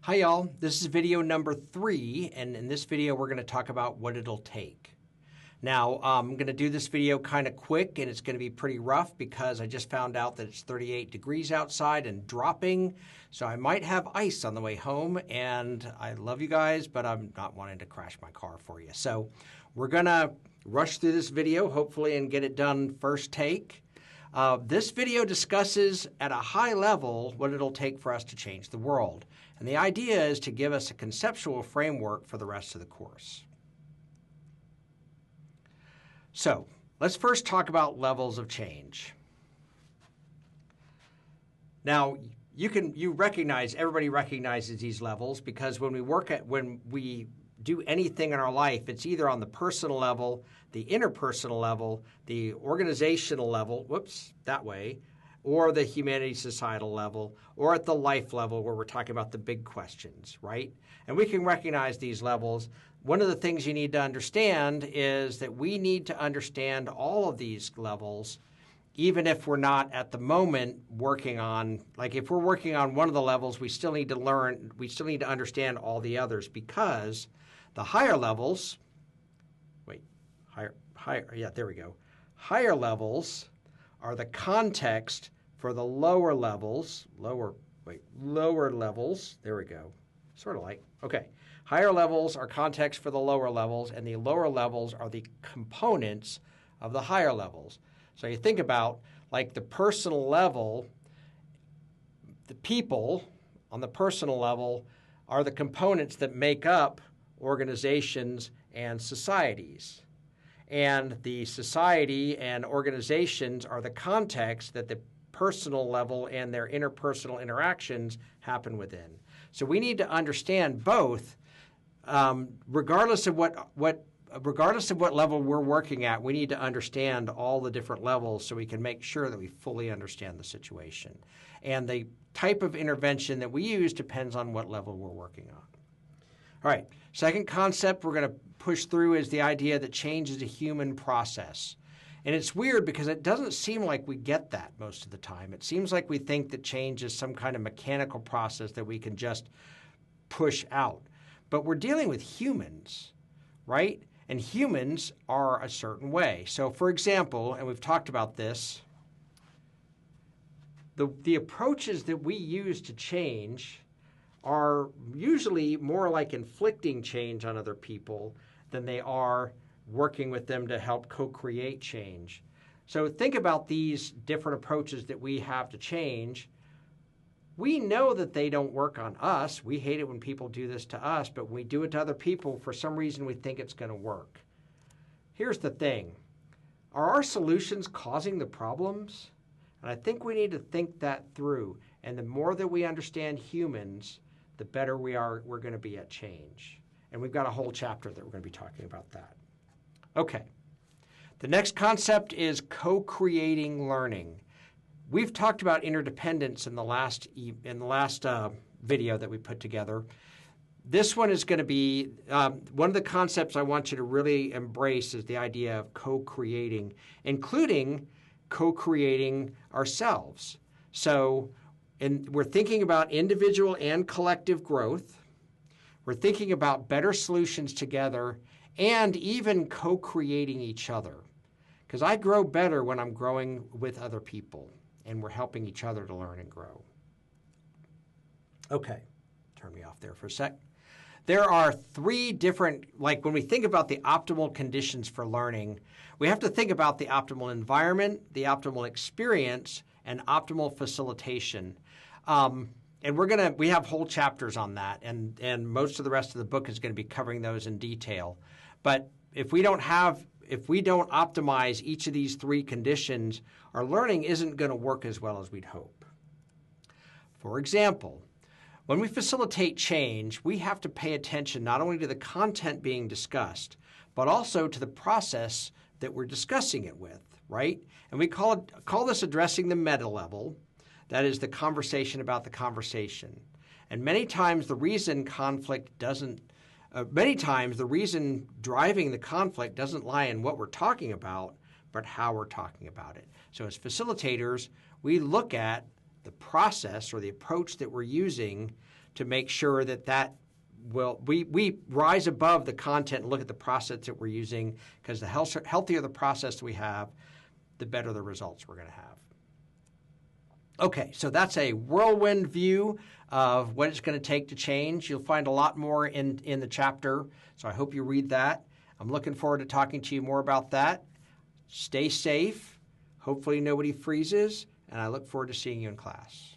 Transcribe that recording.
Hi y'all, this is video number 3, and in this video we're going to talk about what it'll take. Now, I'm going to do this video kind of quick, and it's going to be pretty rough because I just found out that it's 38 degrees outside and dropping, so I might have ice on the way home, and I love you guys, but I'm not wanting to crash my car for you. So we're going to rush through this video, hopefully, and get it done first take. This video discusses at a high level what it'll take for us to change the world. And the idea is to give us a conceptual framework for the rest of the course. So let's first talk about levels of change. Now, everybody recognizes these levels because when we do anything in our life, it's either on the personal level, the interpersonal level, the organizational level, or the humanity societal level, or at the life level where we're talking about the big questions, right? And we can recognize these levels. One of the things you need to understand is that we need to understand all of these levels, even if we're not at the moment working on, like if we're working on one of the levels, we still need to understand all the others because the higher levels, higher levels are the context for the lower levels, higher levels are context for the lower levels, and the lower levels are the components of the higher levels. So you think about like the personal level, the people on the personal level are the components that make up organizations and societies. And the society and organizations are the context that the personal level and their interpersonal interactions happen within. So we need to understand both, regardless of what level we're working at, we need to understand all the different levels so we can make sure that we fully understand the situation. And the type of intervention that we use depends on what level we're working on. All right, second concept we're going to push through is the idea that change is a human process. And it's weird because it doesn't seem like we get that most of the time. It seems like we think that change is some kind of mechanical process that we can just push out. But we're dealing with humans, right? And humans are a certain way. So for example, and we've talked about this, the approaches that we use to change are usually more like inflicting change on other people than they are working with them to help co-create change. So think about these different approaches that we have to change. We know that they don't work on us. We hate it when people do this to us, but when we do it to other people, for some reason we think it's going to work. Here's the thing. Are our solutions causing the problems? And I think we need to think that through. And the more that we understand humans, the better we're going to be at change. And we've got a whole chapter that we're going to be talking about that. Okay. The next concept is co-creating learning. We've talked about interdependence in the last video that we put together. This one is going to be one of the concepts I want you to really embrace is the idea of co-creating, including co-creating ourselves. So we're thinking about individual and collective growth. We're thinking about better solutions together and even co-creating each other. Because I grow better when I'm growing with other people and we're helping each other to learn and grow. Okay, turn me off there for a sec. There are 3 different, like when we think about the optimal conditions for learning, we have to think about the optimal environment, the optimal experience, and optimal facilitation. And we have whole chapters on that, and most of the rest of the book is going to be covering those in detail. But if we don't optimize each of these 3 conditions, our learning isn't going to work as well as we'd hope. For example, when we facilitate change, we have to pay attention not only to the content being discussed, but also to the process that we're discussing it with, right? And we call this addressing the meta level. That is the conversation about the conversation. And many times the reason driving the conflict doesn't lie in what we're talking about, but how we're talking about it. So as facilitators, we look at the process or the approach that we're using to make sure that we rise above the content and look at the process that we're using, because the healthier the process we have, the better the results we're going to have. Okay, so that's a whirlwind view of what it's going to take to change. You'll find a lot more in the chapter, so I hope you read that. I'm looking forward to talking to you more about that. Stay safe. Hopefully nobody freezes, and I look forward to seeing you in class.